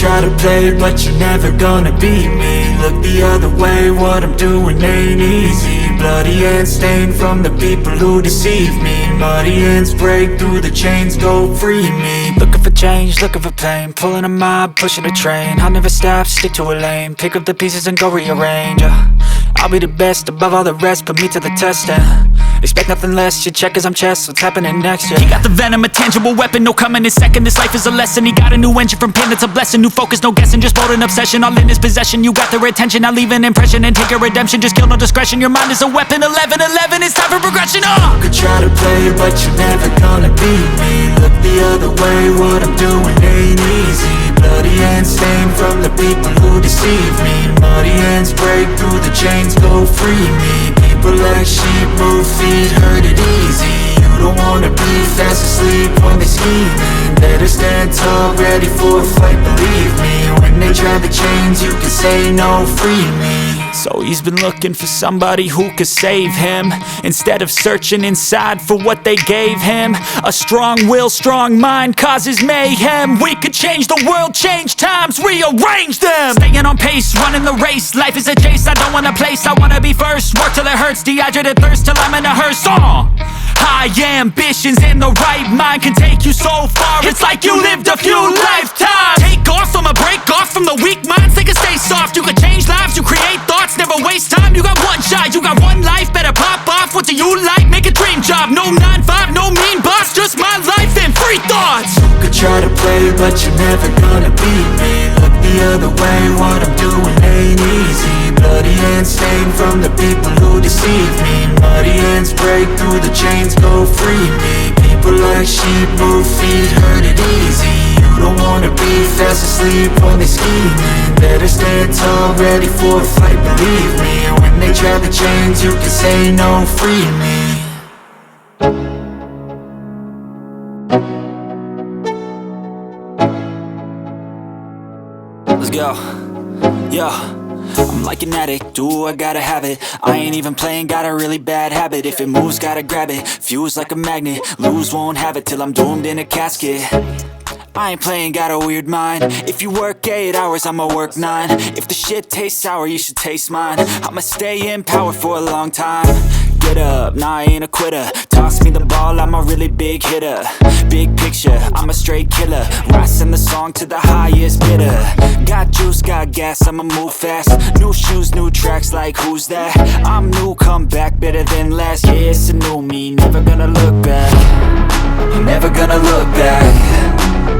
try to play, but you're never gonna beat me. Look the other way, what I'm doing ain't easy. Bloody hands stained from the people who deceive me. Muddy hands break through the chains, go free me. Looking for change, looking for pain, pulling a mob, pushing a train. I'll never stop, stick to a lane, pick up the pieces and go rearrange. I'll be the best above all the rest, put me to the test and expect nothing less. You check as I'm chess, what's happening next? Yeah. He got the venom, a tangible weapon, no coming in second. This life is a lesson. He got a new engine from pain, that's a blessing. New focus, no guessing, just bold and obsession. All in his possession, you got their attention. I'll leave an impression and take your redemption. Just kill, no discretion, your mind is a weapon. 11-11, it's time for progression. You could try to play, but you're never gonna beat me. Look the other way, what I'm doing ain't easy. Bloody hands stained from the people who deceive me. Muddy hands break through the chains, go free me. People like sheep move feet, hurt it easy. You don't wanna be fast asleep when they're scheming. Better stand tall, ready for a fight, believe me. When they try the chains, you can say no, free me. So he's been looking for somebody who could save him, instead of searching inside for what they gave him. A strong will, strong mind causes mayhem. We could change the world, change times, rearrange them. Staying on pace, running the race. Life is a chase, I don't want a place, I wanna be first. Work till it hurts, dehydrated thirst till I'm in a hearse. High ambitions in the right mind can take you so far. It's like you lived a few lifetimes. Take off from a break off from the weak minds, they can stay soft. You can change lives, you create thoughts, never waste time. You got one shot, you got one life, better pop off. What do you like? Make a dream job. No 9-5, no mean boss, just my life and free thoughts. You could try to play, but you're never gonna beat me. Look the other way, what I'm doing ain't easy. Bloody hands stained from the people who deceive me. Muddy hands break through the chains, go free me. People like sheep move feet, hurt it easy. You don't wanna be fast asleep when they're scheming. Better stand tall, ready for a fight, believe me. When they try the chains, you can say no, free me. Let's go, yo. I'm like an addict, do I gotta have it. I ain't even playing, got a really bad habit. If it moves, gotta grab it, fuse like a magnet. Lose, won't have it till I'm doomed in a casket. I ain't playing, got a weird mind. If you work 8 hours, I'ma work 9. If the shit tastes sour, you should taste mine. I'ma stay in power for a long time. Get up, nah I ain't a quitter. Toss me the ball, I'm a really big hitter. Big picture, I'm a straight killer. Rising the song to the highest bidder. Got juice, got gas, I'ma move fast. New shoes, new tracks, like who's that? I'm new, come back, better than last. Yeah, it's a new me, never gonna look back. I'm never gonna look back.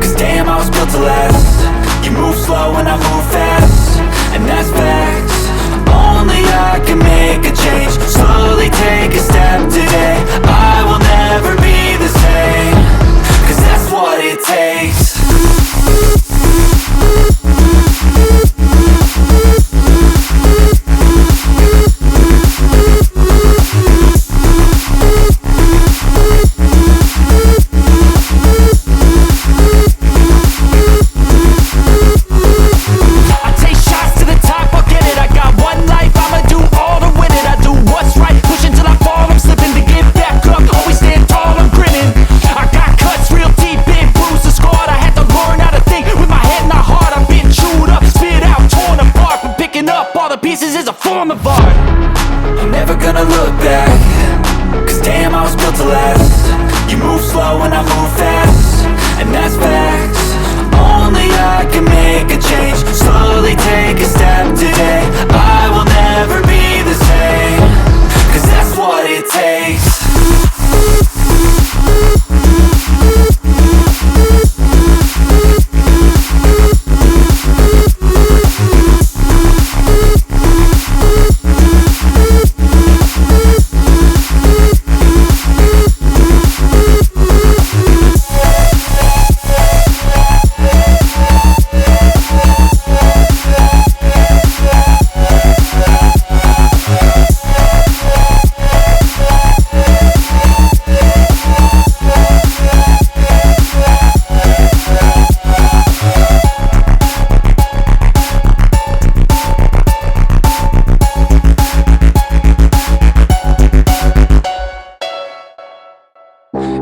Cause damn, I was built to last. You move slow and I move fast, and that's facts. Only I can make a change. Slowly take a step today. I will never be the same. Cause that's what it takes. Is a form of art. I'm never gonna look back. Cause damn, I was built to last. You move slow and I move fast, and that's facts. Only I can make a change. Slowly take a step today. I will never be the same. Cause that's what it takes.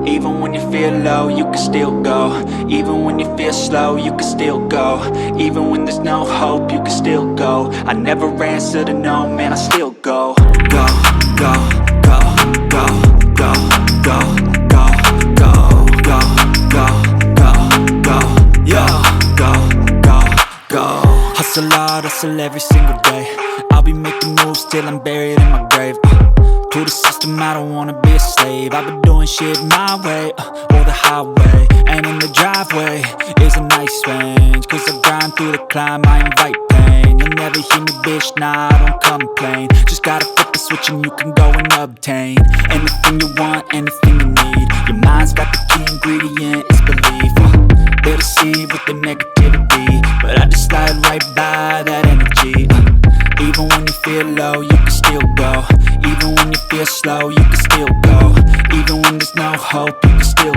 Even when you feel low, you can still go. Even when you feel slow, you can still go. Even when there's no hope, you can still go. I never answer to no, man, I still go. Go, go, go, go, go, go, go, go, go, go, go, go, yo, go, go, go. Hustle hard, hustle every single day. I'll be making moves till I'm buried in my grave. To the system, I don't wanna be a slave. I've been doing shit my way, or the highway. And in the driveway is a nice range, cause I grind through the climb, I invite pain. You'll never hear me, bitch, nah, I don't complain. Just gotta flip the switch and you can go and obtain anything you want, anything you need. Your mind's got the key ingredient, it's belief. They'll deceive with the negativity, but I just slide right by that energy. Even when you feel low, you can still go. Even when you feel slow, you can still go. Even when there's no hope, you can still